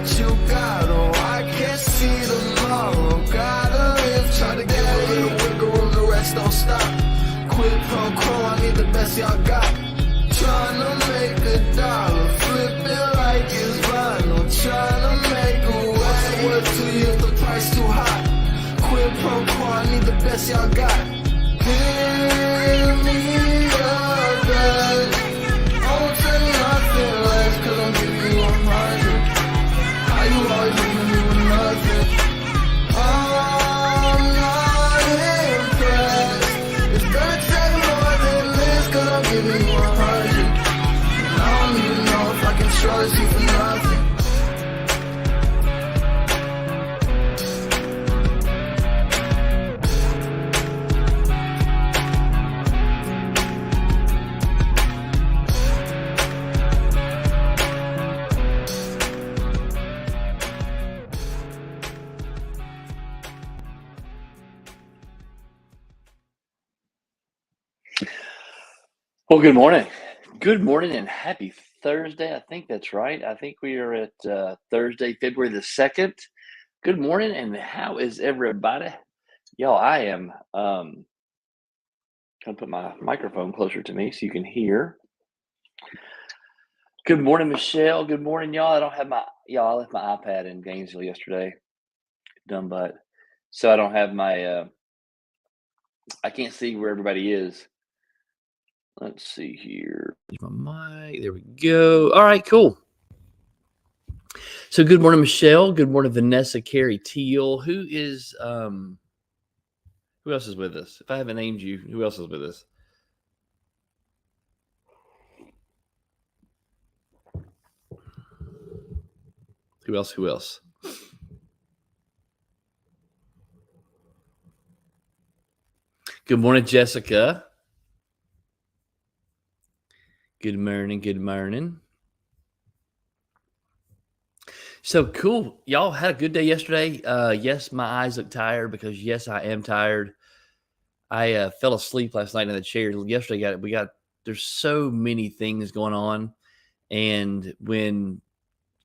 what you got. Oh, I can't see tomorrow. Gotta live, try to get a little wiggle room, the rest don't stop. Quid pro quo, I need the best y'all got. Tryna make a dollar, flip it like it's vinyl. Tryna make a way. Worth 2 years, the price too high. Quid pro quo, I need the best y'all got. Give me your best. Don't say nothing less, cause I'm giving you 100. How you always leaving me with nothing? I'm not impressed. It's gonna take more than this, cause I'm giving you 100. And I don't even know if I can trust you for nothing. Well, good morning. Good morning and happy Thursday. I think that's right. I think we are at Thursday, February the 2nd. Good morning, and how is everybody? Y'all, I am going to put my microphone closer to me so you can hear. Good morning, Michelle. Good morning, y'all. I left my iPad in Gainesville yesterday. Dumb butt. So I don't have my, I can't see where everybody is. Let's see here. My mic. There we go. All right, cool. So good morning, Michelle. Good morning, Vanessa, Carrie, Teal. Who else is with us? If I haven't named you, who else is with us? Who else? Good morning, Jessica. Good morning. So cool. Y'all had a good day yesterday. Yes, my eyes look tired because yes, I am tired. I fell asleep last night in the chair. Yesterday there's so many things going on. And when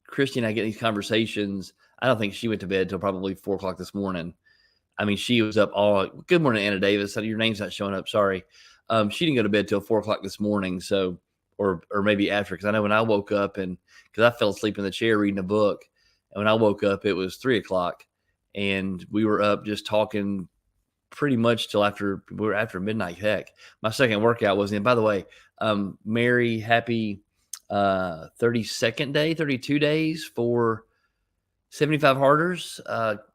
Christy and I get these conversations, I don't think she went to bed till probably 4:00 this morning. I mean, she was up all, good morning, Anna Davis. Your name's not showing up. Sorry. She didn't go to bed till 4:00 this morning. So, or maybe after, because I know when I woke up because I fell asleep in the chair reading a book, and when I woke up, it was 3:00, and we were up just talking pretty much till after midnight. Heck, my second workout was in. By the way, Mary, happy 32nd day, 32 days for 75 harders.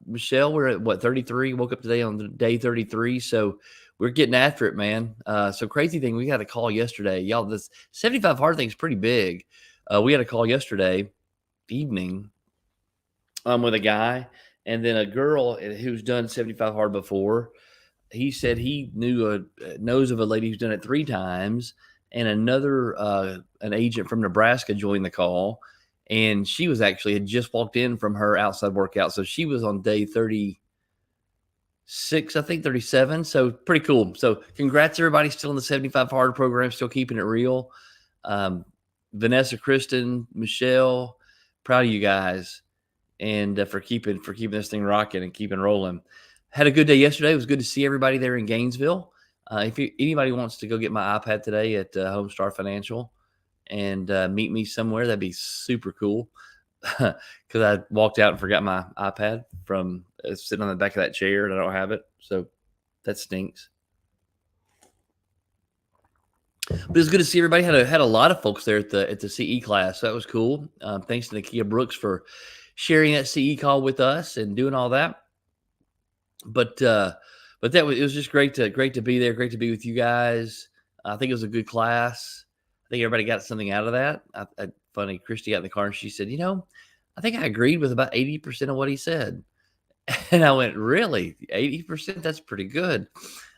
Michelle, we're at 33. Woke up today on day 33. So we're getting after it, man. So crazy thing, we got a call yesterday. Y'all, this 75 hard thing is pretty big. We had a call yesterday evening with a guy and then a girl who's done 75 hard before. He said he knows of a lady who's done it 3 times, and another an agent from Nebraska joined the call, and she had just walked in from her outside workout. So she was on day 36, I think 37. So pretty cool. So congrats everybody still in the 75 hard program, still keeping it real. Vanessa, Kristen, Michelle, proud of you guys, and for keeping this thing rocking and keeping rolling. Had a good day yesterday. It was good to see everybody there in Gainesville. If anybody wants to go get my iPad today at Homestar Financial and meet me somewhere, that'd be super cool. Because I walked out and forgot my iPad from sitting on the back of that chair, and I don't have it. So that stinks. But it's good to see everybody. Had a lot of folks there at the CE class. So that was cool. Thanks to Nakia Brooks for sharing that CE call with us and doing all that. But it was just great to be there. Great to be with you guys. I think it was a good class. I think everybody got something out of that. Funny, Christy got in the car and she said, I think I agreed with about 80% of what he said. And I went, really? 80%? That's pretty good.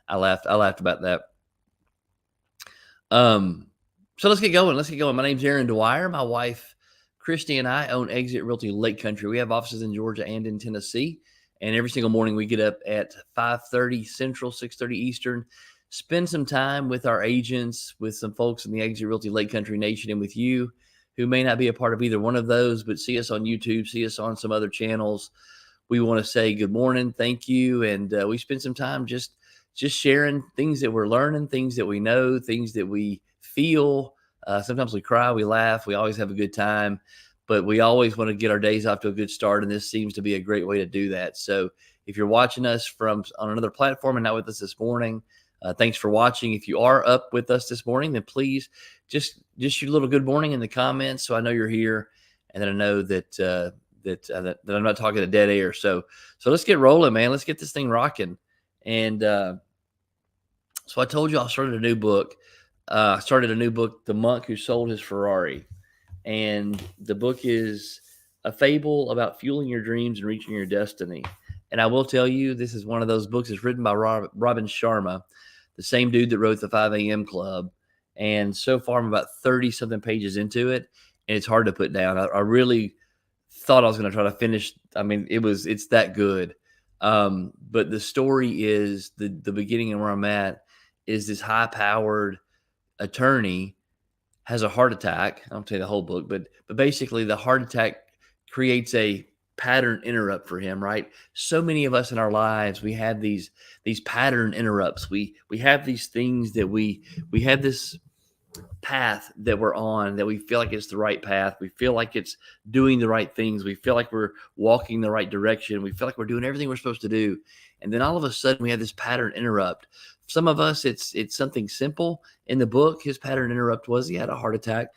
I laughed about that. So let's get going. My name's Aaron Dwyer. My wife, Christy, and I own Exit Realty Lake Country. We have offices in Georgia and in Tennessee. And every single morning we get up at 5:30 Central, 6:30 Eastern, spend some time with our agents, with some folks in the Exit Realty Lake Country Nation, and with you who may not be a part of either one of those, but see us on YouTube, see us on some other channels, we want to say good morning, thank you, and we spend some time just sharing things that we're learning, things that we know, things that we feel. Sometimes we cry, we laugh, we always have a good time, but we always want to get our days off to a good start, and this seems to be a great way to do that. So if you're watching us from on another platform and not with us this morning, thanks for watching. If you are up with us this morning, then please just shoot a little good morning in the comments so I know you're here, and then I know that that I'm not talking to dead air. So let's get rolling, man. Let's get this thing rocking. And so I told you I started a new book. The Monk Who Sold His Ferrari, and the book is a fable about fueling your dreams and reaching your destiny. And I will tell you, this is one of those books that's written by Robin Sharma, the same dude that wrote the 5 a.m. Club. And so far, I'm about 30 something pages into it, and it's hard to put down. I really thought I was going to try to finish. I mean, it's that good. But the story is the beginning and where I'm at is this high powered attorney has a heart attack. I don't tell you the whole book, but basically the heart attack creates a pattern interrupt for him, right? So many of us in our lives, we have these pattern interrupts. We have these things that we have this path that we're on that we feel like it's the right path. We feel like it's doing the right things. We feel like we're walking the right direction. We feel like we're doing everything we're supposed to do. And then all of a sudden we have this pattern interrupt. Some of us, it's something simple. In the book, his pattern interrupt was he had a heart attack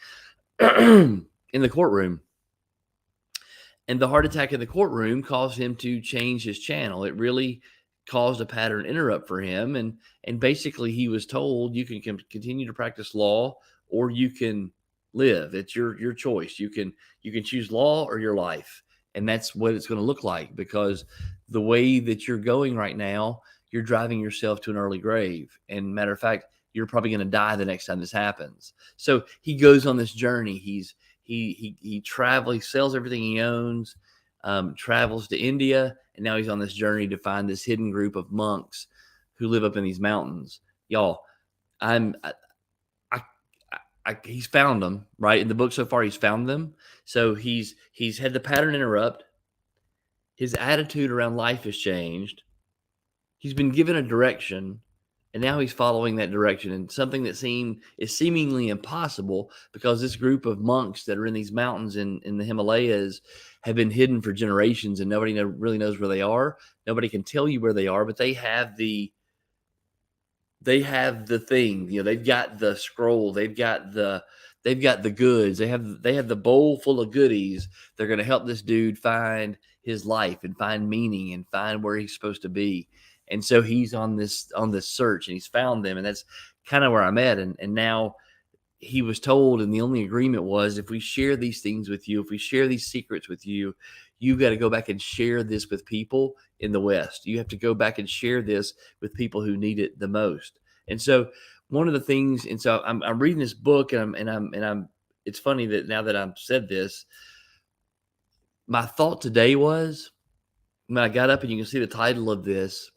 in the courtroom. And the heart attack in the courtroom caused him to change his channel. It really caused a pattern interrupt for him. And basically he was told, you can continue to practice law or you can live. It's your choice. You can choose law or your life. And that's what it's going to look like, because the way that you're going right now, you're driving yourself to an early grave. And matter of fact, you're probably going to die the next time this happens. So he goes on this journey. He travels, he sells everything he owns, travels to India, and now he's on this journey to find this hidden group of monks who live up in these mountains. Y'all, he's found them, right? In the book so far, he's found them. So he's had the pattern interrupt. His attitude around life has changed. He's been given a direction, and now he's following that direction, and something that is seemingly impossible, because this group of monks that are in these mountains in the Himalayas have been hidden for generations, and nobody really knows where they are. Nobody can tell you where they are, but they have the thing. You know, they've got the scroll. They've got the goods. They have the bowl full of goodies. They're going to help this dude find his life and find meaning and find where he's supposed to be. And so he's on this search, and he's found them. And that's kind of where I'm at. And now he was told, and the only agreement was, if we share these things with you, if we share these secrets with you, you've got to go back and share this with people in the West. You have to go back and share this with people who need it the most. And so one of the things, and so I'm reading this book, and I'm it's funny that now that I've said this, my thought today was, when I got up, and you can see the title of this,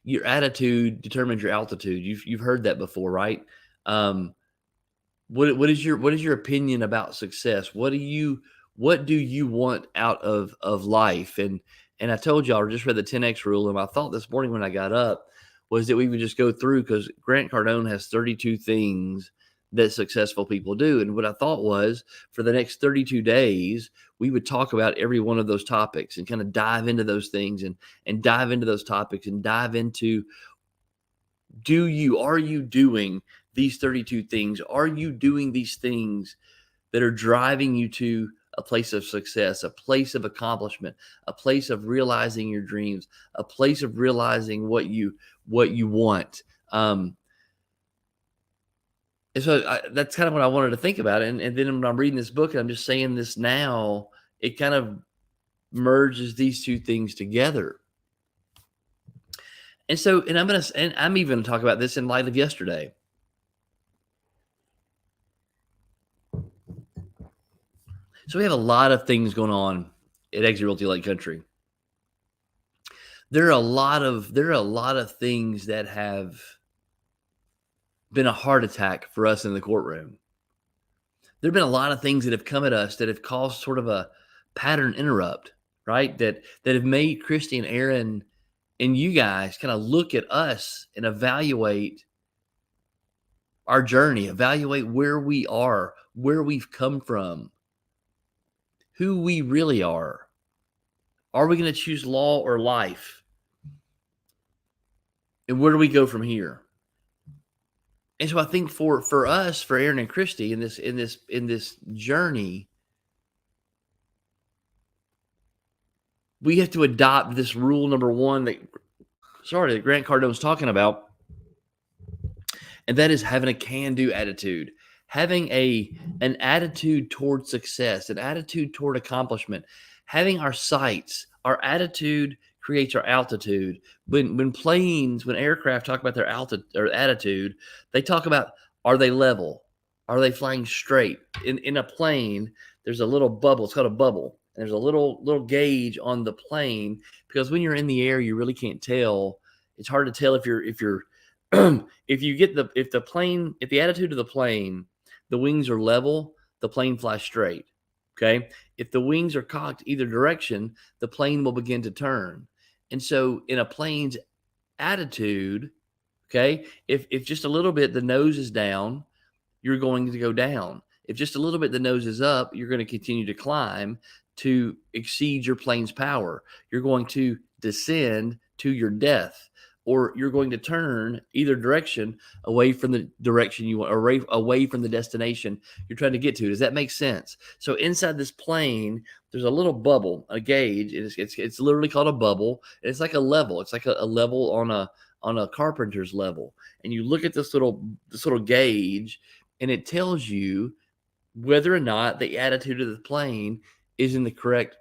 your attitude determines your altitude. You've heard that before, right? What is your opinion about success? What do you want out of life? And I told y'all, I just read the 10X rule, and my thought this morning when I got up was that we would just go through, because Grant Cardone has 32 things that successful people do. And what I thought was, for the next 32 days, we would talk about every one of those topics and kind of dive into those things and dive into those topics and dive into, are you doing these 32 things? Are you doing these things that are driving you to a place of success, a place of accomplishment, a place of realizing your dreams, a place of realizing what you want? And so that's kind of what I wanted to think about. And then when I'm reading this book, and I'm just saying this now, it kind of merges these two things together. And so, and I'm even going to talk about this in light of yesterday. So we have a lot of things going on at Exit Realty Lake Country. There are a lot of things that have been a heart attack for us in the courtroom. There've been a lot of things that have come at us that have caused sort of a pattern interrupt, right? That have made Christy and Aaron and you guys kind of look at us and evaluate our journey, evaluate where we are, where we've come from, who we really are. Are we going to choose law or life? And where do we go from here? And so I think for us, for Aaron and Christy in this journey, we have to adopt this rule number one that Grant Cardone's talking about, and that is having a can-do attitude, having an attitude toward success, an attitude toward accomplishment, having our sights, our attitude creates our altitude. When aircraft talk about their altitude or attitude, they talk about, are they level? Are they flying straight? In a plane, there's a little bubble. It's called a bubble. And there's a little gauge on the plane, because when you're in the air, you really can't tell. It's hard to tell if you're if the attitude of the plane, the wings are level, the plane flies straight. Okay. If the wings are cocked either direction, the plane will begin to turn. And so in a plane's attitude, okay, if just a little bit the nose is down, you're going to go down. If just a little bit the nose is up, you're going to continue to climb to exceed your plane's power. You're going to descend to your death, or you're going to turn either direction away from the direction you want, or away from the destination you're trying to get to. Does that make sense? So inside this plane, there's a little bubble, a gauge. It's literally called a bubble. It's like a level. It's like a level on a carpenter's level. And you look at this little gauge, and it tells you whether or not the attitude of the plane is in the correct,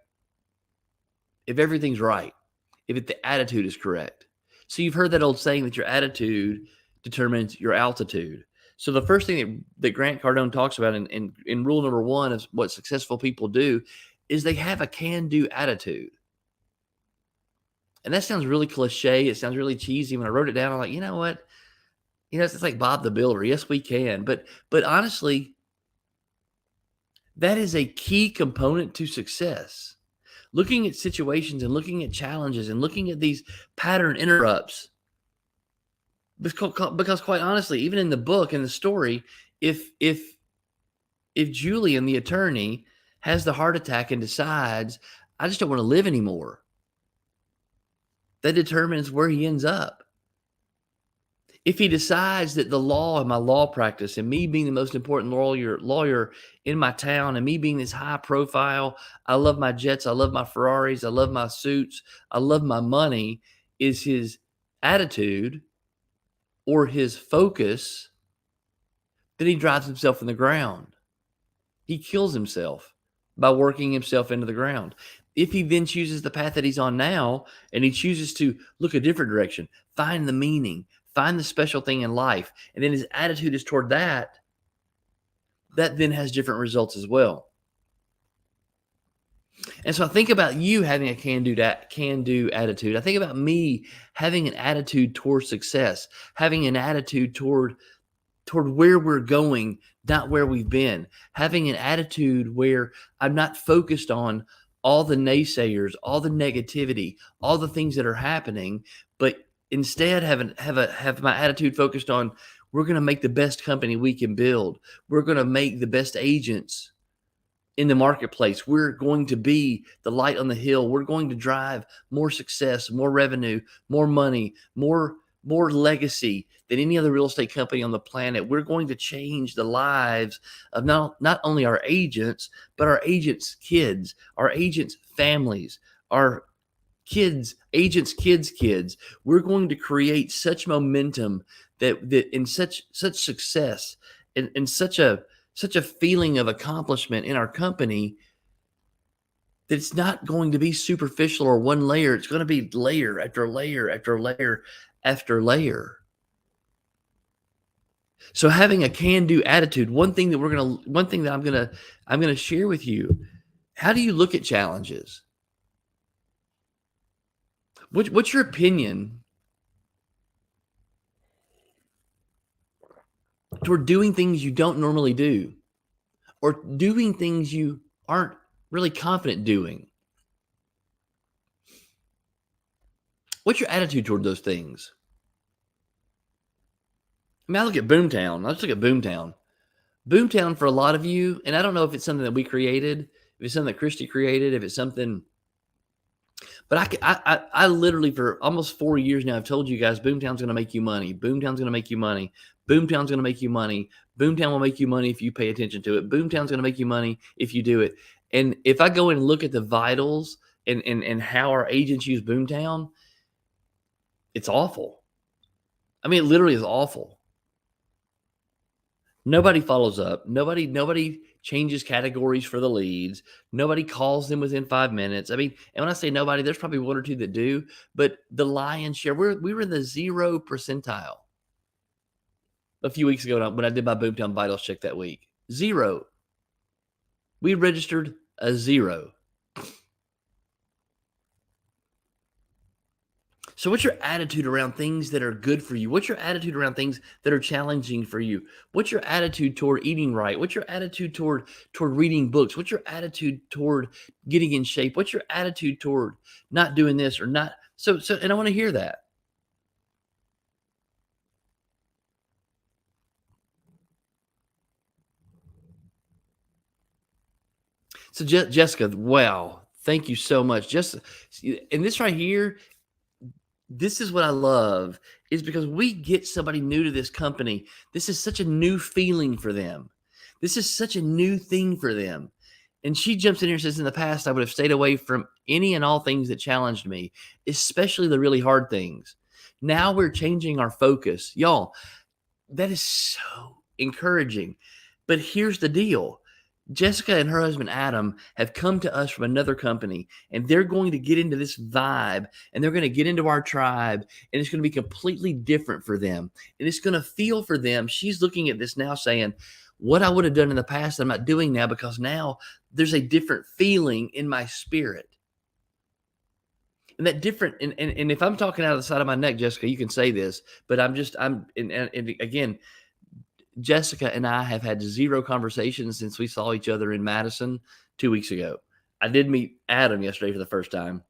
if everything's right, if the attitude is correct. So you've heard that old saying that your attitude determines your altitude. So the first thing that Grant Cardone talks about in rule number one of what successful people do is they have a can-do attitude. And that sounds really cliche. It sounds really cheesy. When I wrote it down, I'm like, you know what? It's like Bob the Builder. Yes, we can. But honestly, that is a key component to success. Looking at situations and looking at challenges and looking at these pattern interrupts. Because quite honestly, even in the book, in the story, if Julian, the attorney, has the heart attack and decides, I just don't want to live anymore, that determines where he ends up. If he decides that the law and my law practice and me being the most important lawyer in my town and me being this high profile, I love my jets, I love my Ferraris, I love my suits, I love my money, is his attitude or his focus, then he drives himself in the ground. He kills himself by working himself into the ground. If he then chooses the path that he's on now and he chooses to look a different direction, find the meaning, find the special thing in life, and then his attitude is toward that then has different results as well. And so I think about you having a can-do attitude. I think about me having an attitude toward success, having an attitude toward where we're going, not where we've been, having an attitude where I'm not focused on all the naysayers, all the negativity, all the things that are happening, but instead have my attitude focused on, we're going to make the best company we can build. We're going to make the best agents in the marketplace. We're going to be the light on the hill. We're going to drive more success, more revenue, more money, more legacy than any other real estate company on the planet. We're going to change the lives of not only our agents, but our agents' kids, our agents' families, our agents' kids. We're going to create such momentum that in such success and such a feeling of accomplishment in our company that it's not going to be superficial or one layer. It's going to be layer after layer after layer after layer. So having a can-do attitude, one thing that I'm gonna share with you. How do you look at challenges? What's your opinion toward doing things you don't normally do? or doing things you aren't really confident doing? What's your attitude toward those things? I mean, I look at Boomtown. Let's look at Boomtown. Boomtown for a lot of you, and I don't know if it's something that we created, if it's something that Christy created, if it's something, but I literally for almost 4 years now, I've told you guys, Boomtown's going to make you money. Boomtown's going to make you money. Boomtown's going to make you money. Boomtown will make you money if you pay attention to it. Boomtown's going to make you money if you do it. And if I go and look at the vitals and how our agents use Boomtown, it's awful. I mean, it literally is awful. Nobody follows up. Nobody changes categories for the leads. Nobody calls them within 5 minutes. I mean, and when I say nobody, there's probably one or two that do, but the lion's share, we were in the 0 percentile a few weeks ago when I did my Boomtown Vitals check that week. 0. We registered a 0. So what's your attitude around things that are good for you? What's your attitude around things that are challenging for you? What's your attitude toward eating right? What's your attitude toward reading books? What's your attitude toward getting in shape? What's your attitude toward not doing this or not? So and I want to hear that. So Jessica, wow, thank you so much. Just and this right here, this is what I love is because we get somebody new to this company. This is such a new feeling for them. This is such a new thing for them. And she jumps in here and says, in the past, I would have stayed away from any and all things that challenged me, especially the really hard things. Now we're changing our focus. Y'all, that is so encouraging. But here's the deal. Jessica and her husband Adam have come to us from another company, and they're going to get into this vibe, and they're going to get into our tribe, and it's going to be completely different for them. And it's going to feel for them. She's looking at this now saying, what I would have done in the past, I'm not doing now because now there's a different feeling in my spirit. And that different, and if I'm talking out of the side of my neck, Jessica, you can say this, but and again, Jessica and I have had 0 conversations since we saw each other in Madison 2 weeks ago. I did meet Adam yesterday for the first time.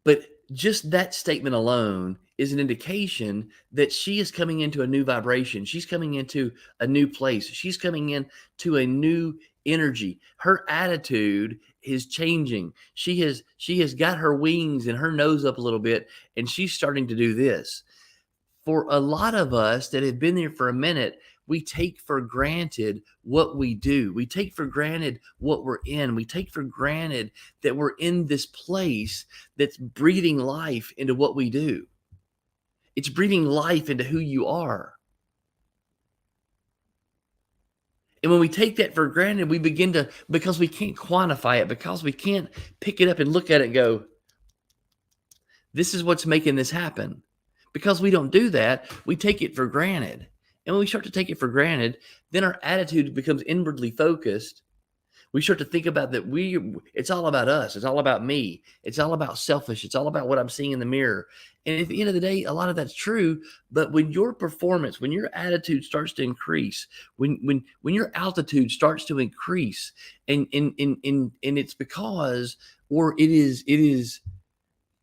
But just that statement alone is an indication that she is coming into a new vibration. She's coming into a new place. She's coming into a new energy. Her attitude is changing. She has got her wings and her nose up a little bit, and she's starting to do this. For a lot of us that have been there for a minute, we take for granted what we do. We take for granted what we're in. We take for granted that we're in this place that's breathing life into what we do. It's breathing life into who you are. And when we take that for granted, we begin to, because we can't quantify it, because we can't pick it up and look at it and go, this is what's making this happen. Because we don't do that, we take it for granted. And when we start to take it for granted, then our attitude becomes inwardly focused. We start to think about that it's all about us. It's all about me. It's all about selfish. It's all about what I'm seeing in the mirror. And at the end of the day, a lot of that's true. But when your performance, when your attitude starts to increase, when your altitude starts to increase, and it's because, or it is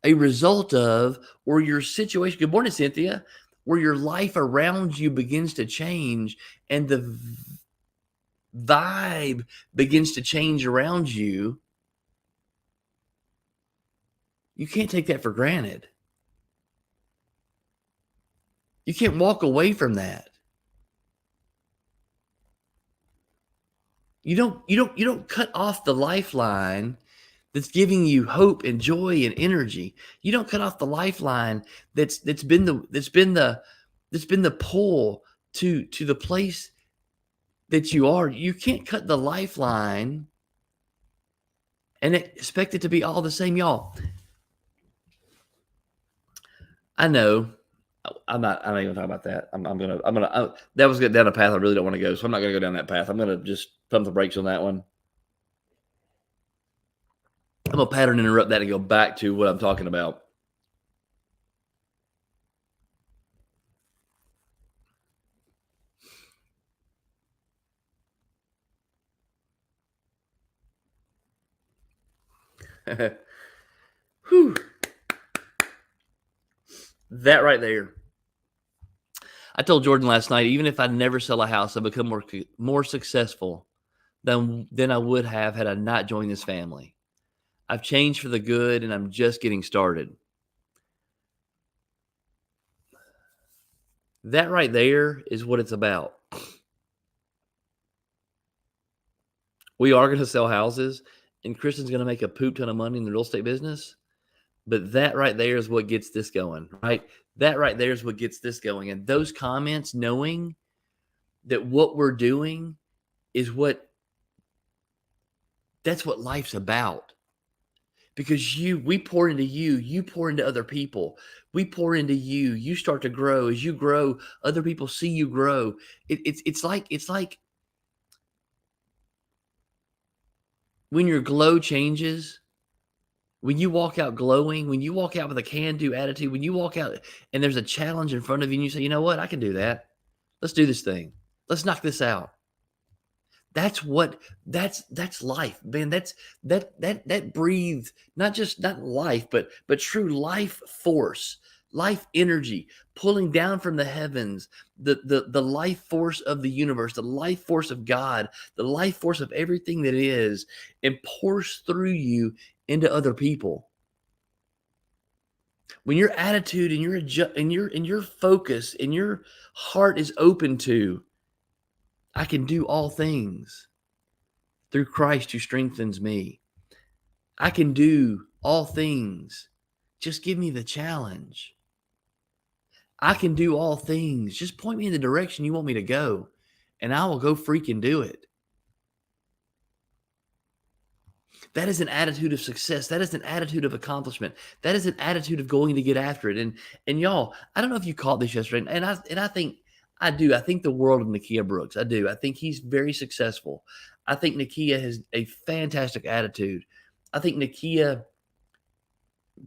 a result of, or your situation, good morning, Cynthia, where your life around you begins to change and the vibe begins to change around you, you can't take that for granted. You can't walk away from that. You don't cut off the lifeline that's giving you hope and joy and energy. You don't cut off the lifeline that's been the pull to the place that you are. You can't cut the lifeline and expect it to be all the same, y'all. I know. I'm not even gonna talk about that. That was getting down a path I really don't want to go, so I'm not gonna go down that path. I'm gonna just pump the brakes on that one. I'm gonna pattern interrupt that and go back to what I'm talking about. Whew. That right there. I told Jordan last night, even if I never sell a house, I become more successful than I would have had I not joined this family. I've changed for the good, and I'm just getting started. That right there is what it's about. We are going to sell houses, and Kristen's going to make a poop ton of money in the real estate business. But that right there is what gets this going, right? That right there is what gets this going. And those comments, knowing that what we're doing is that's what life's about. Because we pour into you, you pour into other people. We pour into you, you start to grow. As you grow, other people see you grow. It's like when your glow changes, when you walk out glowing, when you walk out with a can-do attitude, when you walk out and there's a challenge in front of you and you say, you know what, I can do that. Let's do this thing. Let's knock this out. That's life, man. That breathes not life, but true life force, life energy pulling down from the heavens, the life force of the universe, the life force of God, the life force of everything that is, and pours through you into other people. When your attitude and your focus and your heart is open to, I can do all things through Christ who strengthens me. I can do all things. Just give me the challenge. I can do all things. Just point me in the direction you want me to go, and I will go freaking do it. That is an attitude of success. That is an attitude of accomplishment. That is an attitude of going to get after it. And y'all, I don't know if you caught this yesterday, and I think I do. I think the world of Nakia Brooks. I do. I think he's very successful. I think Nakia has a fantastic attitude. I think Nakia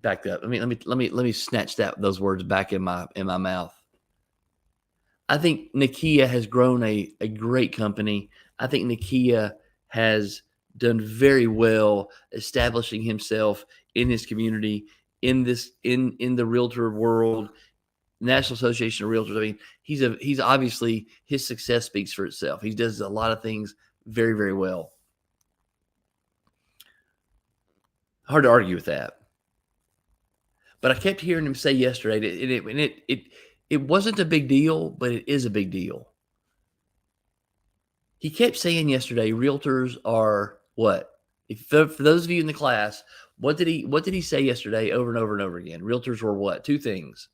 back up. Let me snatch those words back in my mouth. I think Nakia has grown a great company. I think Nakia has done very well establishing himself in his community, in the realtor world, National Association of Realtors. I mean, he's obviously, his success speaks for itself. He does a lot of things very, very well. Hard to argue with that. But I kept hearing him say yesterday, it wasn't a big deal, but it is a big deal. He kept saying yesterday, realtors are what? For those of you in the class, what did he say yesterday over and over and over again? Realtors were what? Two things.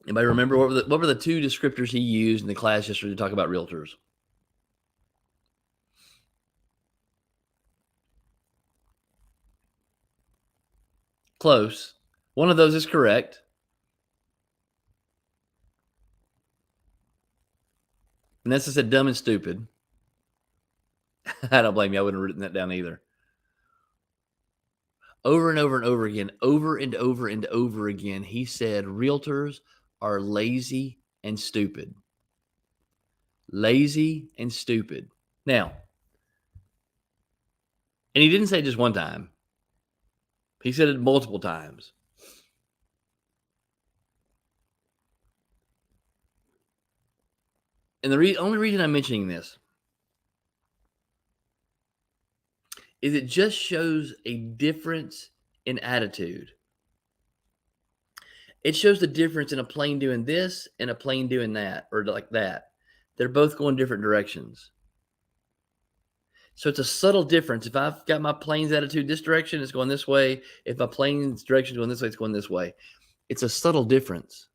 Anybody remember what were the two descriptors he used in the class yesterday to talk about realtors? Close. One of those is correct. Vanessa said dumb and stupid. I don't blame you. I wouldn't have written that down either. Over and over and over again, over and over and over again, he said realtors are lazy and stupid. Lazy and stupid. Now, and he didn't say it just one time. He said it multiple times. And the only reason I'm mentioning this is it just shows a difference in attitude. It shows the difference in a plane doing this and a plane doing that, or like that. They're both going different directions. So it's a subtle difference. If I've got my plane's attitude this direction, it's going this way. If my plane's direction is going this way, it's going this way. It's a subtle difference.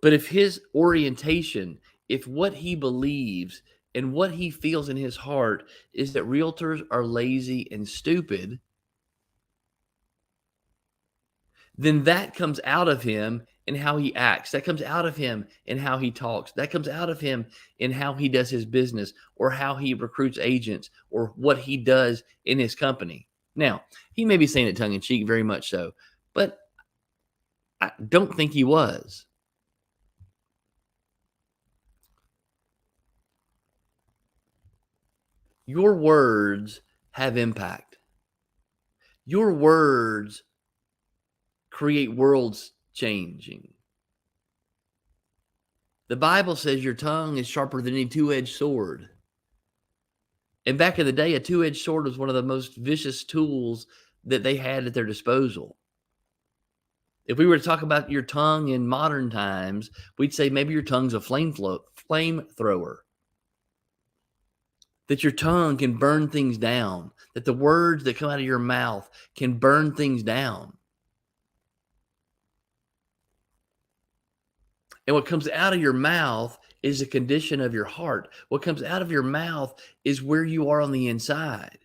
But if his orientation, if what he believes and what he feels in his heart is that realtors are lazy and stupid, then that comes out of him in how he acts. That comes out of him in how he talks. That comes out of him in how he does his business, or how he recruits agents, or what he does in his company. Now, he may be saying it tongue in cheek, very much so, but I don't think he was. Your words have impact. Your words create worlds changing. The Bible says your tongue is sharper than any two-edged sword. And back in the day, a two-edged sword was one of the most vicious tools that they had at their disposal. If we were to talk about your tongue in modern times, we'd say maybe your tongue's a flamethrower. That your tongue can burn things down, that the words that come out of your mouth can burn things down. And what comes out of your mouth is the condition of your heart. What comes out of your mouth is where you are on the inside.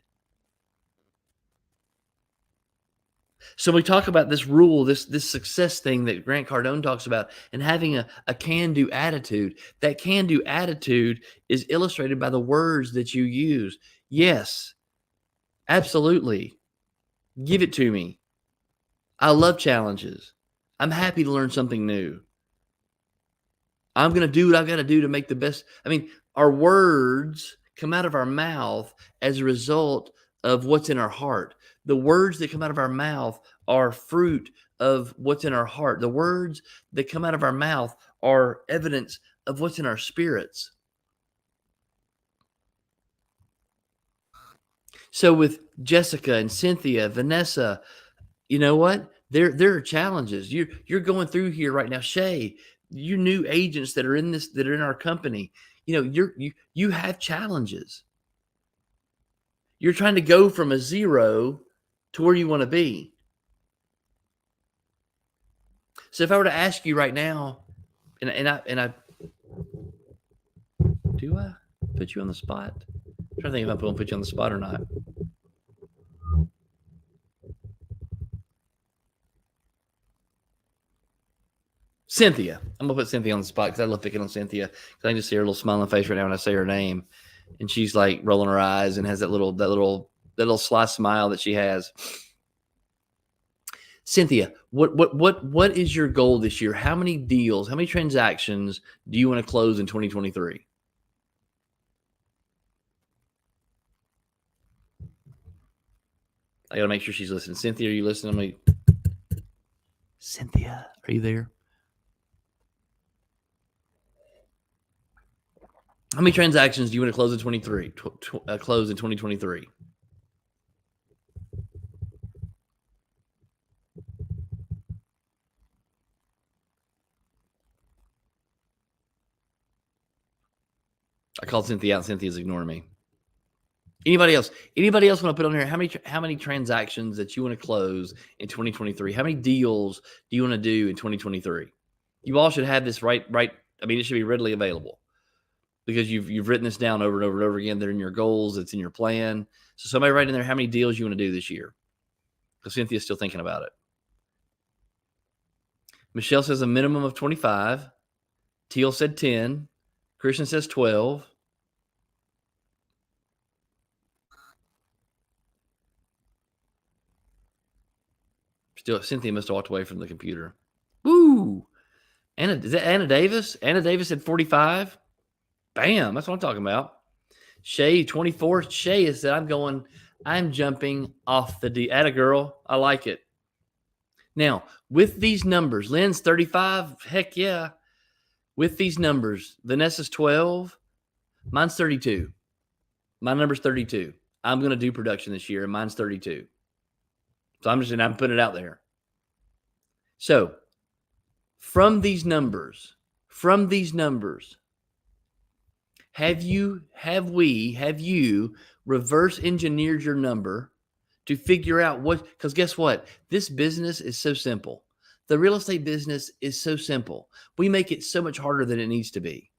So we talk about this rule, this success thing that Grant Cardone talks about, and having a can-do attitude. That can-do attitude is illustrated by the words that you use. Yes, absolutely. Give it to me. I love challenges. I'm happy to learn something new. I'm going to do what I've got to do to make the best. I mean, our words come out of our mouth as a result of what's in our heart. The words that come out of our mouth are fruit of what's in our heart. The words that come out of our mouth are evidence of what's in our spirits. So with Jessica and Cynthia, Vanessa, you know what? There are challenges. You're going through here right now. Shay, you new agents that are in this, that are in our company, you know, you have challenges. You're trying to go from a zero to where you want to be. So if I were to ask you right now, and I do I put you on the spot? I'm trying to think if I'm going to put you on the spot or not. Cynthia. I'm going to put Cynthia on the spot because I love picking on Cynthia because I can just see her little smiling face right now when I say her name. And she's like rolling her eyes and has that little sly smile that she has. Cynthia, what is your goal this year? How many deals, how many transactions do you want to close in 2023? I got to make sure she's listening. Cynthia, are you listening? Cynthia, are you there? How many transactions do you want to close in 2023? I called Cynthia out. Cynthia's ignoring me. Anybody else? Anybody else want to put on here how many transactions that you want to close in 2023? How many deals do you want to do in 2023? You all should have this right. I mean, it should be readily available because you've written this down over and over and over again. They're in your goals. It's in your plan. So somebody write in there how many deals you want to do this year. Because Cynthia's still thinking about it. Michelle says a minimum of 25. Teal said 10. Christian says 12. Still, Cynthia must have walked away from the computer. Woo! Is that Anna Davis? Anna Davis said 45. Bam! That's what I'm talking about. Shay 24. Shay has said I'm jumping off the Atta girl. I like it. Now, with these numbers, Lynn's 35. Heck yeah. With these numbers, Vanessa's 12. Mine's 32. My number's 32. I'm going to do production this year, and mine's 32. So I'm putting it out there. So from these numbers, have you reverse engineered your number to figure out what, because guess what? This business is so simple. The real estate business is so simple. We make it so much harder than it needs to be.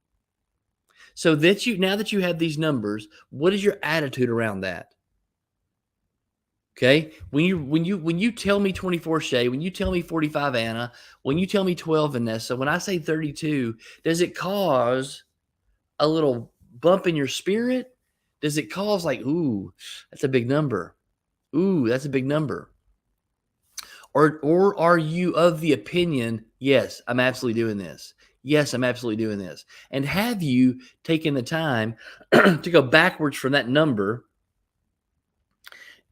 So that now that you have these numbers, what is your attitude around that? Okay. When you tell me 24 Shay, when you tell me 45 Anna, when you tell me 12 Vanessa, when I say 32, does it cause a little bump in your spirit? Does it cause like, ooh, that's a big number. Ooh, that's a big number. Or are you of the opinion, yes, I'm absolutely doing this. Yes, I'm absolutely doing this. And have you taken the time to go backwards from that number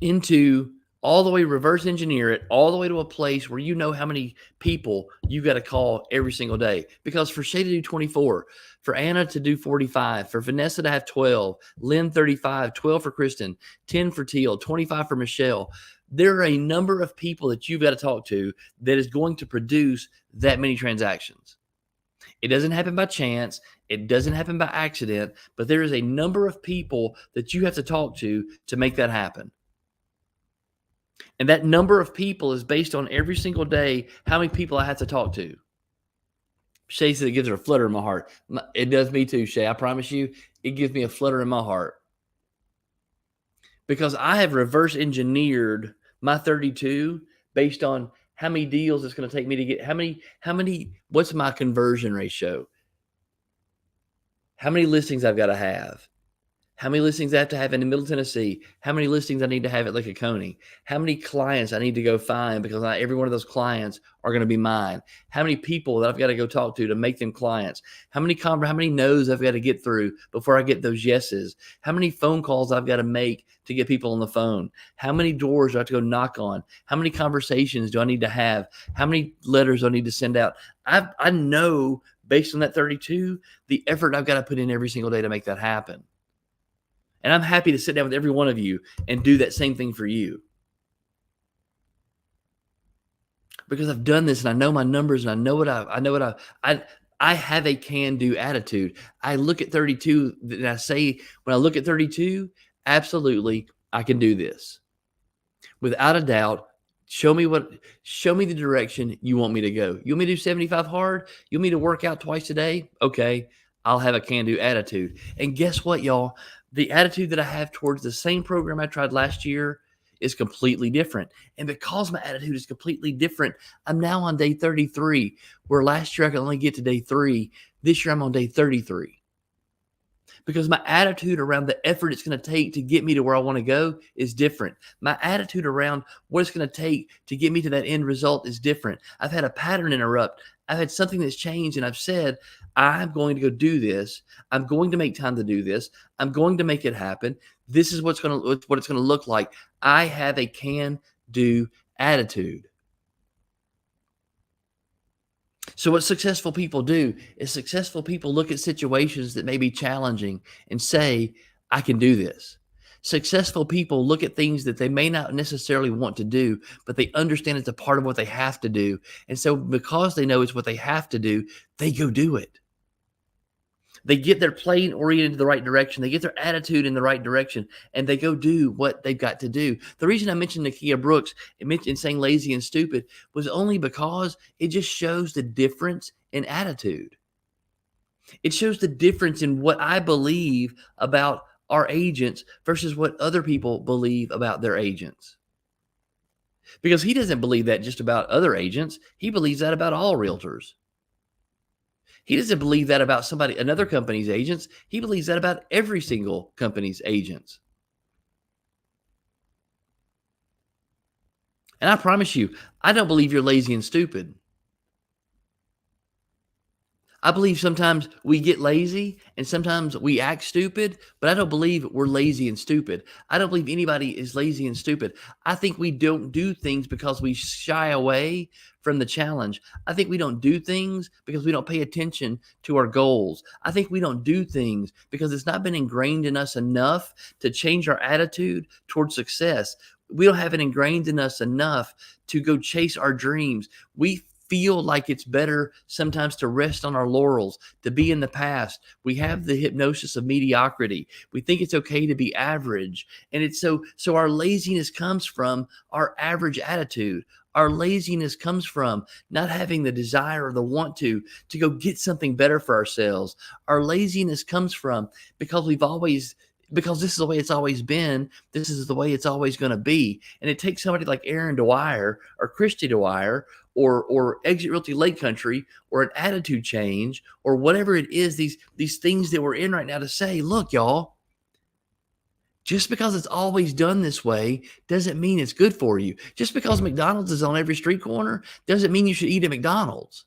into all the way reverse engineer it all the way to a place where you know how many people you got to call every single day? Because for Shay to do 24, for Anna to do 45, for Vanessa to have 12, Lynn 35, 12 for Kristen, 10 for Teal, 25 for Michelle, there are a number of people that you've got to talk to that is going to produce that many transactions. It doesn't happen by chance. It doesn't happen by accident, but there is a number of people that you have to talk to make that happen. And that number of people is based on every single day how many people I have to talk to. Shay said it gives her a flutter in my heart. It does me too, Shay. I promise you, it gives me a flutter in my heart. Because I have reverse engineered my 32 based on how many deals it's going to take me to get, what's my conversion ratio? How many listings I've got to have? How many listings I have to have in Middle Tennessee? How many listings I need to have at Lake Oconee? How many clients I need to go find because not every one of those clients are going to be mine? How many people that I've got to go talk to make them clients? How many no's I've got to get through before I get those yeses? How many phone calls I've got to make to get people on the phone? How many doors do I have to go knock on? How many conversations do I need to have? How many letters do I need to send out? I know based on that 32, the effort I've got to put in every single day to make that happen. And I'm happy to sit down with every one of you and do that same thing for you. Because I've done this and I know my numbers and I have a can-do attitude. I look at 32 and I say, when I look at 32, absolutely, I can do this. Without a doubt, show me the direction you want me to go. You want me to do 75 hard? You want me to work out twice a day? Okay, I'll have a can-do attitude. And guess what, y'all? The attitude that I have towards the same program I tried last year is completely different. And because my attitude is completely different, I'm now on day 33, where last year I could only get to day 3. This year I'm on day 33. Because my attitude around the effort it's going to take to get me to where I want to go is different. My attitude around what it's going to take to get me to that end result is different. I've had a pattern interrupt. I've had something that's changed, and I've said, I'm going to go do this. I'm going to make time to do this. I'm going to make it happen. This is what it's going to look like. I have a can-do attitude. So what successful people do is successful people look at situations that may be challenging and say, I can do this. Successful people look at things that they may not necessarily want to do, but they understand it's a part of what they have to do. And so because they know it's what they have to do, they go do it. They get their plane oriented in the right direction. They get their attitude in the right direction, and they go do what they've got to do. The reason I mentioned Nakia Brooks and saying lazy and stupid was only because it just shows the difference in attitude. It shows the difference in what I believe about our agents versus what other people believe about their agents. Because he doesn't believe that just about other agents. He believes that about all realtors. He doesn't believe that about another company's agents. He believes that about every single company's agents. And I promise you, I don't believe you're lazy and stupid. I believe sometimes we get lazy and sometimes we act stupid, but I don't believe we're lazy and stupid. I don't believe anybody is lazy and stupid. I think we don't do things because we shy away from the challenge. I think we don't do things because we don't pay attention to our goals. I think we don't do things because it's not been ingrained in us enough to change our attitude towards success. We don't have it ingrained in us enough to go chase our dreams. We feel like it's better sometimes to rest on our laurels, to be in the past. We have the hypnosis of mediocrity. We think it's okay to be average. And it's so our laziness comes from our average attitude. Our laziness comes from not having the desire or the want to go get something better for ourselves. Our laziness comes from because this is the way it's always been. This is the way it's always going to be. And it takes somebody like Aaron Dwyer or Christy Dwyer or Exit Realty Lake Country or an attitude change or whatever it is, these things that we're in right now to say, look, y'all, just because it's always done this way doesn't mean it's good for you. Just because McDonald's is on every street corner doesn't mean you should eat at McDonald's.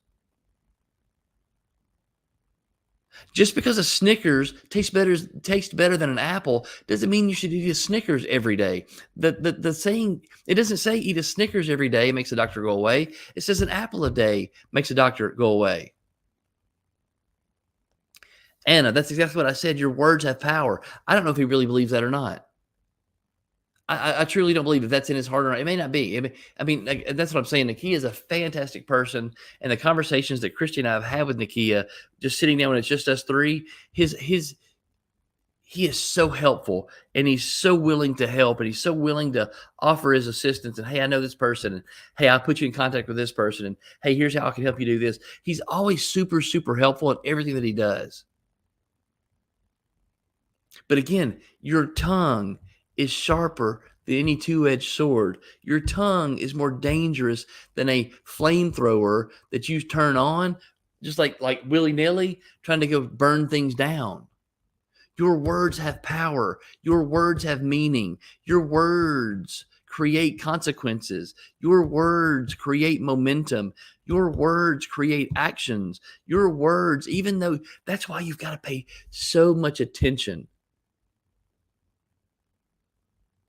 Just because a Snickers tastes better than an apple doesn't mean you should eat a Snickers every day. The saying, it doesn't say eat a Snickers every day makes the doctor go away. It says an apple a day makes the doctor go away. Anna, that's exactly what I said. Your words have power. I don't know if he really believes that or not. I truly don't believe if that's in his heart or not. It may not be. I mean, like, that's what I'm saying. Nakia is a fantastic person, and the conversations that Christy and I have had with Nakia, just sitting down when it's just us three, he is so helpful, and he's so willing to help, and he's so willing to offer his assistance. And hey, I know this person, and hey, I'll put you in contact with this person, and hey, here's how I can help you do this. He's always super, super helpful in everything that he does. But again, your tongue is sharper than any two-edged sword. Your tongue is more dangerous than a flamethrower that you turn on just like willy-nilly, trying to go burn things down. Your words have power. Your words have meaning. Your words create consequences. Your words create momentum. Your words create actions. Your words, even though that's why you've got to pay so much attention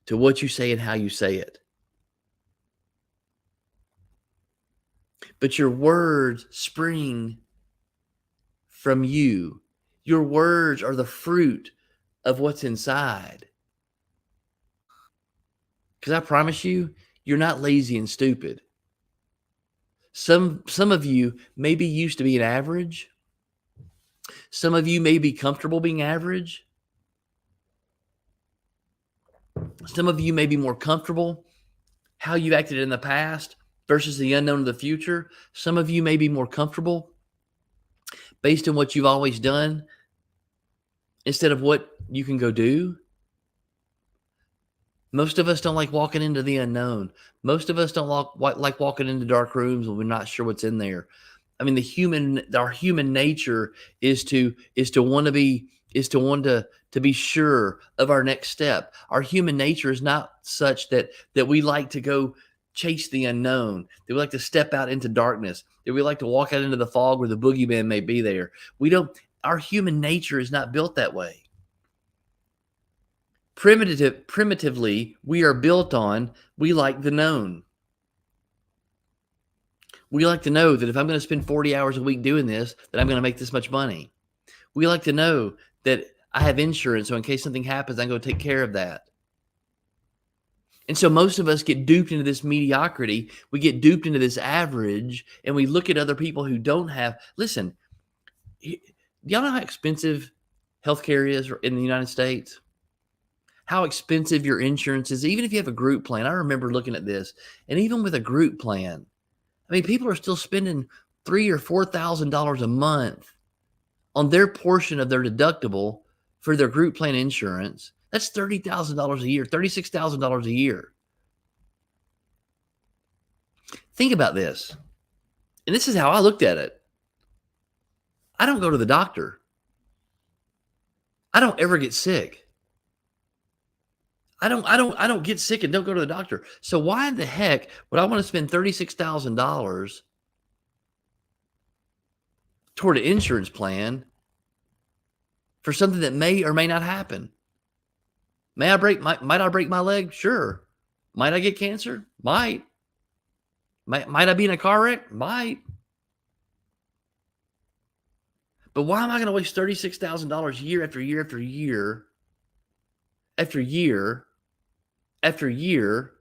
to what you say and how you say it. But your words spring from you. Your words are the fruit of what's inside. Because I promise you, you're not lazy and stupid. Some of you may be used to being average. Some of you may be comfortable being average. Some of you may be more comfortable how you acted in the past versus the unknown of the future. Some of you may be more comfortable based on what you've always done instead of what you can go do. Most of us don't like walking into the unknown. Most of us don't like walking into dark rooms when we're not sure what's in there. I mean, our human nature is to want to be sure of our next step. Our human nature is not such that we like to go chase the unknown, that we like to step out into darkness, that we like to walk out into the fog where the boogeyman may be there. Our human nature is not built that way. Primitively, we are built on, we like the known. We like to know that if I'm going to spend 40 hours a week doing this, that I'm going to make this much money. We like to know that I have insurance, so in case something happens, I'm going to take care of that. And so most of us get duped into this mediocrity. We get duped into this average, and we look at other people who don't have. Listen, y'all know how expensive healthcare is in the United States? How expensive your insurance is, even if you have a group plan. I remember looking at this, and even with a group plan, I mean, people are still spending $3,000 or $4,000 a month on their portion of their deductible for their group plan insurance. That's $30,000 a year, $36,000 a year. Think about this. And this is how I looked at it. I don't go to the doctor. I don't ever get sick. I don't get sick and don't go to the doctor. So why in the heck would I want to spend $36,000 toward an insurance plan for something that may or may not happen? Might I break my leg? Sure. Might I get cancer? Might I be in a car wreck? Might. But why am I going to waste $36,000 year after year after year after year after year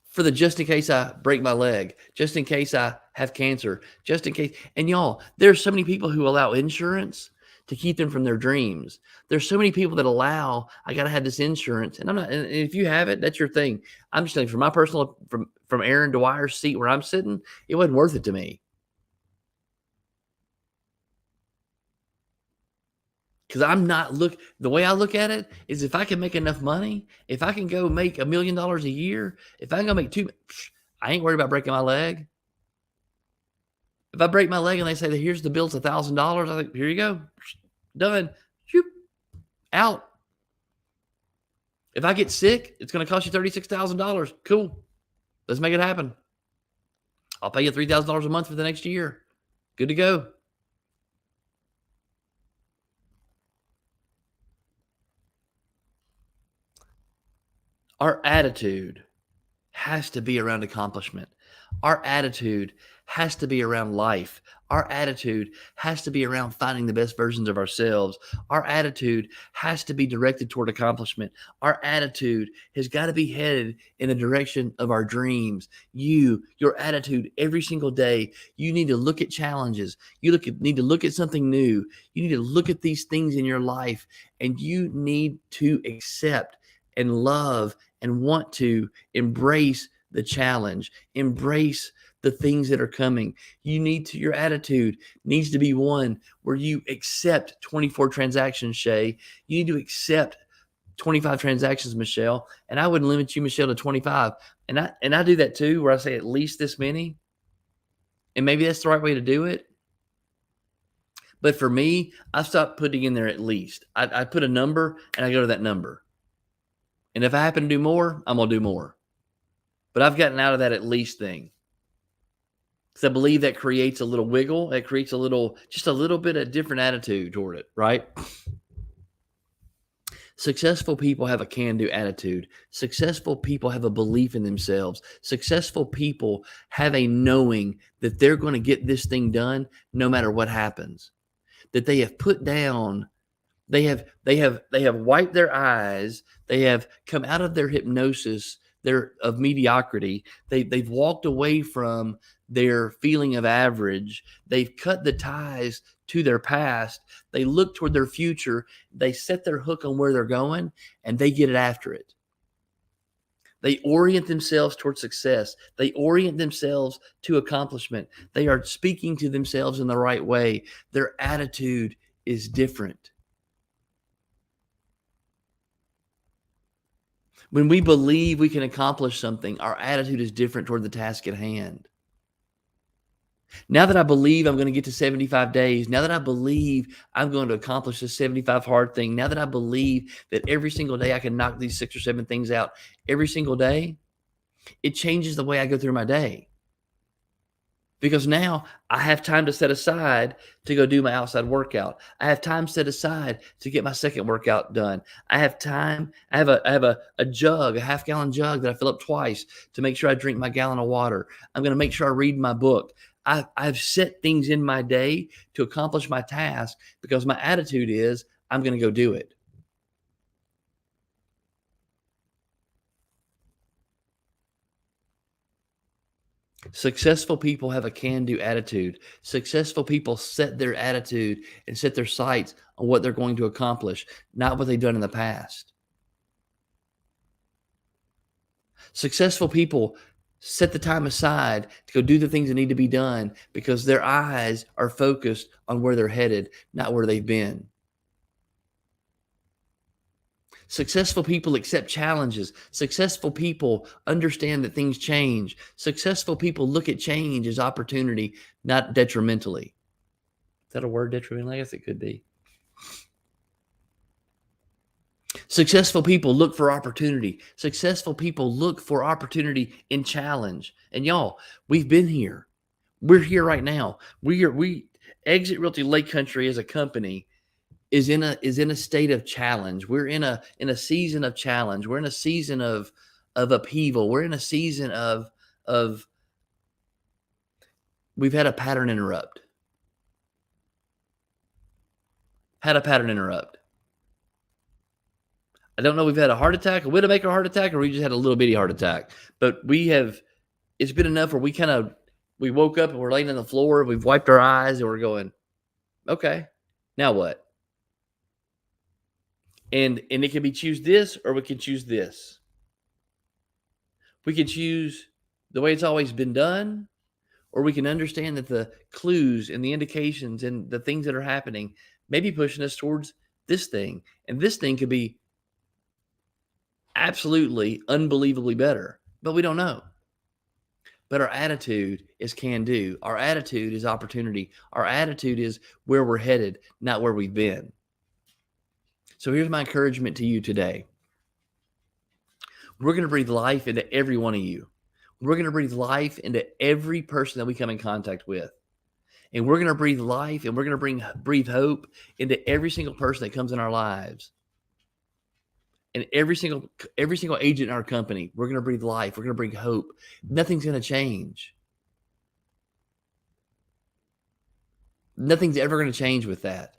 for the just in case I break my leg, just in case I have cancer, just in case? And y'all, there's so many people who allow insurance to keep them from their dreams. There's so many people that allow, I got to have this insurance. And if you have it, that's your thing. I'm just saying, from my personal, from Aaron Dwyer's seat where I'm sitting, it wasn't worth it to me. Because the way I look at it is, if I can make enough money, if I can go make $1 million a year, if I can go make I ain't worried about breaking my leg. If I break my leg and they say that here's the bill, it's $1,000, I think, here you go. Done. Shoop. Out. If I get sick, it's going to cost you $36,000. Cool. Let's make it happen. I'll pay you $3,000 a month for the next year. Good to go. Our attitude has to be around accomplishment. Our attitude has to be around life. Our attitude has to be around finding the best versions of ourselves. Our attitude has to be directed toward accomplishment. Our attitude has got to be headed in the direction of our dreams. Your attitude every single day, you need to look at challenges. Need to look at something new. You need to look at these things in your life, and you need to accept and love and want to embrace the challenge, embrace the things that are coming. Your attitude needs to be one where you accept 24 transactions, Shay. You need to accept 25 transactions, Michelle. And I wouldn't limit you, Michelle, to 25. And I do that too, where I say at least this many. And maybe that's the right way to do it. But for me, I stopped putting in there at least. I put a number and I go to that number. And if I happen to do more, I'm going to do more. But I've gotten out of that at least thing. Because I believe that creates a little wiggle. That creates just a little bit of different attitude toward it, right? Successful people have a can-do attitude. Successful people have a belief in themselves. Successful people have a knowing that they're going to get this thing done no matter what happens. That they have put down, they have wiped their eyes, they have come out of their hypnosis of mediocrity. They've walked away from their feeling of average. They've cut the ties to their past. They look toward their future. They set their hook on where they're going, and they get it after it. They orient themselves toward success. They orient themselves to accomplishment. They are speaking to themselves in the right way. Their attitude is different. When we believe we can accomplish something, our attitude is different toward the task at hand. Now that I believe I'm going to get to 75 days, now that I believe I'm going to accomplish this 75 hard thing, now that I believe that every single day I can knock these 6 or 7 things out every single day, it changes the way I go through my day. Because now I have time to set aside to go do my outside workout. I have time set aside to get my second workout done. I have time. I have a jug, a half-gallon jug that I fill up twice to make sure I drink my gallon of water. I'm going to make sure I read my book. I've set things in my day to accomplish my task because my attitude is I'm going to go do it. Successful people have a can-do attitude. Successful people set their attitude and set their sights on what they're going to accomplish, not what they've done in the past. Successful people set the time aside to go do the things that need to be done because their eyes are focused on where they're headed, not where they've been. Successful people accept challenges. Successful people understand that things change. Successful people look at change as opportunity, not detrimentally. Is that a word, detrimentally? I guess it could be. Successful people look for opportunity. Successful people look for opportunity in challenge. And y'all, we've been here. We're here right now. We Exit Realty Lake Country as a company is in a state of challenge. We're in a season of challenge. We're in a season of upheaval. We're in a season of we've had a pattern interrupt. I don't know if we've had a heart attack, a Widowmaker heart attack, or we just had a little bitty heart attack. But it's been enough where we woke up and we're laying on the floor, we've wiped our eyes, and we're going, okay, now what? And it can be choose this or we can choose this. We can choose the way it's always been done, or we can understand that the clues and the indications and the things that are happening may be pushing us towards this thing. And this thing could be absolutely, unbelievably better, but we don't know. But our attitude is can do. Our attitude is opportunity. Our attitude is where we're headed, not where we've been. So here's my encouragement to you today. We're going to breathe life into every one of you. We're going to breathe life into every person that we come in contact with. And we're going to breathe life and we're going to breathe hope into every single person that comes in our lives. And every single agent in our company, we're going to breathe life. We're going to bring hope. Nothing's going to change. Nothing's ever going to change with that.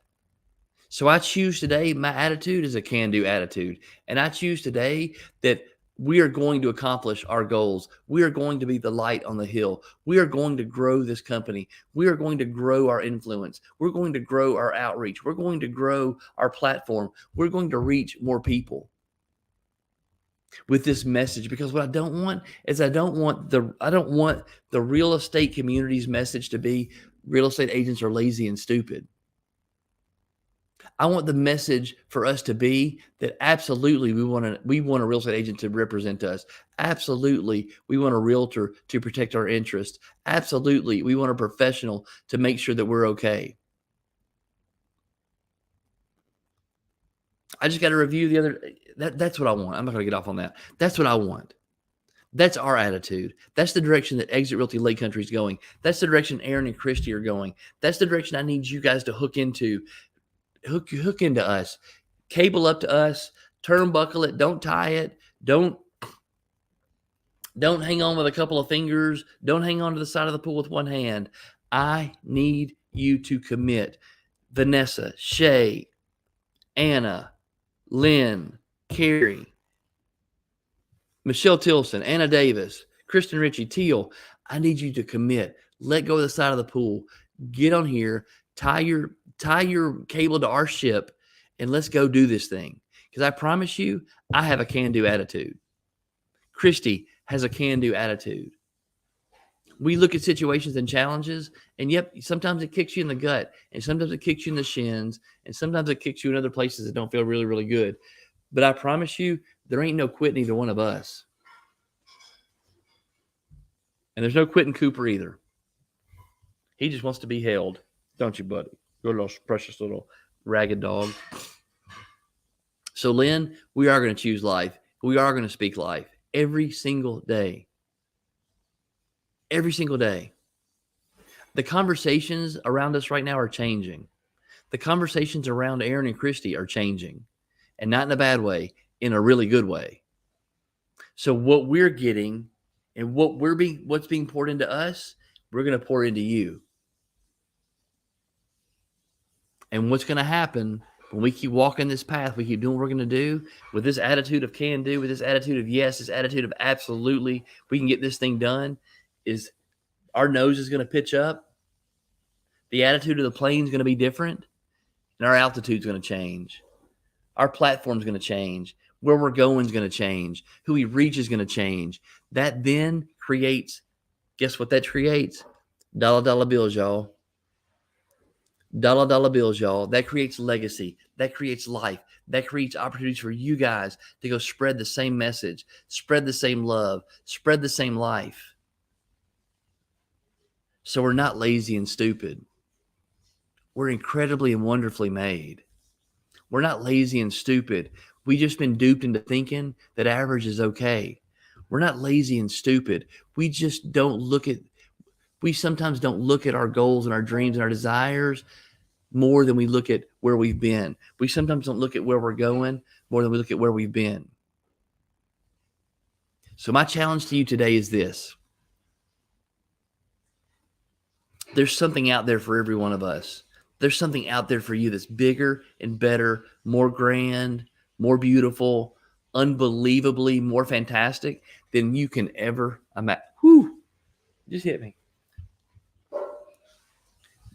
So I choose today, my attitude is a can-do attitude. And I choose today that we are going to accomplish our goals. We are going to be the light on the hill. We are going to grow this company. We are going to grow our influence. We're going to grow our outreach. We're going to grow our platform. We're going to reach more people with this message, because what I don't want is I don't want the real estate community's message to be real estate agents are lazy and stupid. I want the message for us to be that absolutely we want a real estate agent to represent us. Absolutely, we want a realtor to protect our interests. Absolutely, we want a professional to make sure that we're okay. I just got to review that's what I want. I'm not going to get off on that. That's what I want. That's our attitude. That's the direction that Exit Realty Lake Country is going. That's the direction Aaron and Christy are going. That's the direction I need you guys to hook into. Hook into us. Cable up to us. Turnbuckle it. Don't tie it. Don't hang on with a couple of fingers. Don't hang on to the side of the pool with one hand. I need you to commit. Vanessa, Shay, Anna, Lynn, Carrie, Michelle Tilson, Anna Davis, Kristen Ritchie, Teal. I need you to commit. Let go of the side of the pool. Get on here. Tie your cable to our ship, and let's go do this thing. Because I promise you, I have a can-do attitude. Christy has a can-do attitude. We look at situations and challenges, and yep, sometimes it kicks you in the gut, and sometimes it kicks you in the shins, and sometimes it kicks you in other places that don't feel really, really good. But I promise you, there ain't no quitting either one of us. And there's no quitting Cooper either. He just wants to be held. Don't you, buddy? Your little precious little ragged dog. So, Lynn, we are going to choose life. We are going to speak life every single day. Every single day. The conversations around us right now are changing. The conversations around Aaron and Christy are changing. And not in a bad way, in a really good way. So what we're getting and what's being poured into us, we're going to pour into you. And what's going to happen when we keep walking this path, we keep doing what we're going to do with this attitude of can do, with this attitude of yes, this attitude of absolutely, we can get this thing done, is our nose is going to pitch up. The attitude of the plane is going to be different, and our altitude is going to change. Our platform is going to change. Where we're going is going to change. Who we reach is going to change. That then creates, guess what that creates? Dollar bills, y'all. Dollar bills, y'all. That creates legacy. That creates life. That creates opportunities for you guys to go spread the same message, spread the same love, spread the same life. So we're not lazy and stupid. We're incredibly and wonderfully made. We're not lazy and stupid. We just been duped into thinking that average is okay. We're not lazy and stupid. We just we sometimes don't look at our goals and our dreams and our desires more than we look at where we've been. We sometimes don't look at where we're going more than we look at where we've been. So my challenge to you today is this. There's something out there for every one of us. There's something out there for you that's bigger and better, more grand, more beautiful, unbelievably more fantastic than you can ever imagine. Whew, just hit me.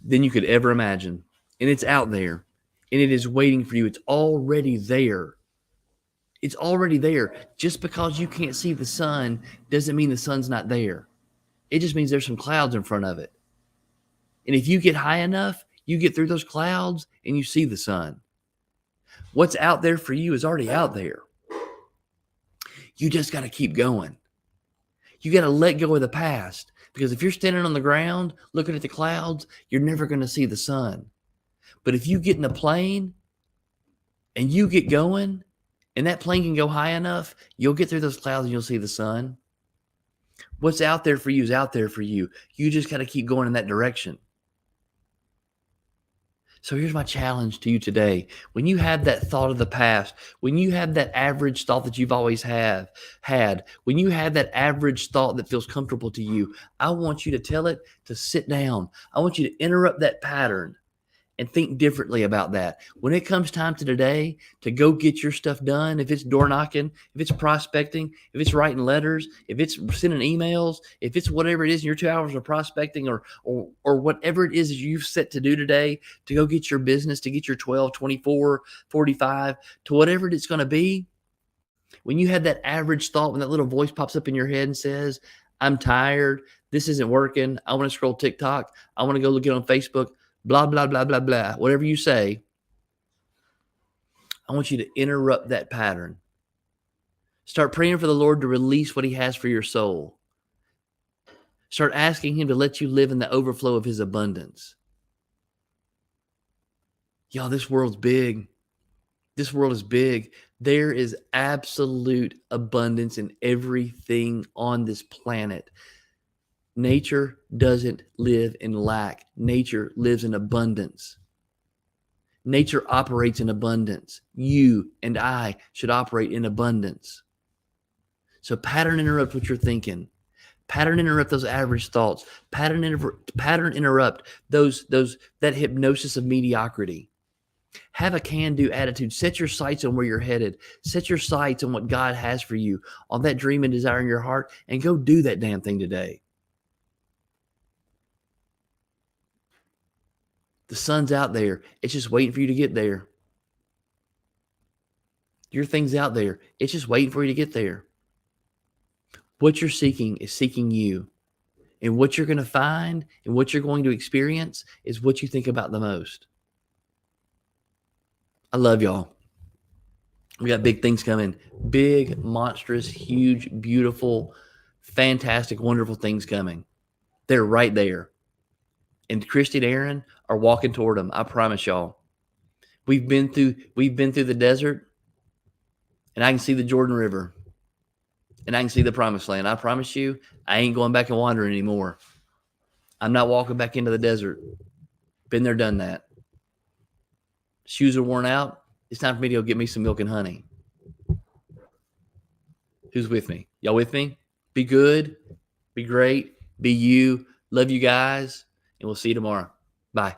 Than you could ever imagine. And it's out there. And it is waiting for you. It's already there. It's already there. Just because you can't see the sun doesn't mean the sun's not there. It just means there's some clouds in front of it. And if you get high enough, you get through those clouds and you see the sun. What's out there for you is already out there. You just got to keep going. You got to let go of the past. Because if you're standing on the ground looking at the clouds, you're never going to see the sun. But if you get in a plane and you get going, and that plane can go high enough, you'll get through those clouds and you'll see the sun. What's out there for you is out there for you. You just got to keep going in that direction. So here's my challenge to you today. When you have that thought of the past, when you have that average thought that you've always had, when you have that average thought that feels comfortable to you, I want you to tell it to sit down. I want you to interrupt that pattern and think differently about that. When it comes time to today to go get your stuff done, if it's door knocking, if it's prospecting, if it's writing letters, if it's sending emails, if it's whatever it is in your 2 hours of prospecting or whatever it is you've set to do today to go get your business, to get your 12, 24, 45, to whatever it's going to be, when you have that average thought, when that little voice pops up in your head and says, I'm tired, this isn't working, I want to scroll TikTok, I want to go look it on Facebook, blah, blah, blah, blah, blah, whatever you say, I want you to interrupt that pattern. Start praying for the Lord to release what he has for your soul. Start asking him to let you live in the overflow of his abundance. Y'all, this world's big. This world is big. There is absolute abundance in everything on this planet. Nature doesn't live in lack. Nature lives in abundance. Nature operates in abundance. You and I should operate in abundance. So pattern interrupt what you're thinking. Pattern interrupt those average thoughts. Pattern interrupt that hypnosis of mediocrity. Have a can-do attitude. Set your sights on where you're headed. Set your sights on what God has for you, on that dream and desire in your heart, and go do that damn thing today. The sun's out there. It's just waiting for you to get there. Your thing's out there. It's just waiting for you to get there. What you're seeking is seeking you. And what you're going to find and what you're going to experience is what you think about the most. I love y'all. We got big things coming. Big, monstrous, huge, beautiful, fantastic, wonderful things coming. They're right there. And Christy and Aaron are walking toward them. I promise y'all. We've been through the desert, and I can see the Jordan River. And I can see the promised land. I promise you, I ain't going back and wandering anymore. I'm not walking back into the desert. Been there, done that. Shoes are worn out. It's time for me to go get me some milk and honey. Who's with me? Y'all with me? Be good. Be great. Be you. Love you guys. And we'll see you tomorrow. Bye.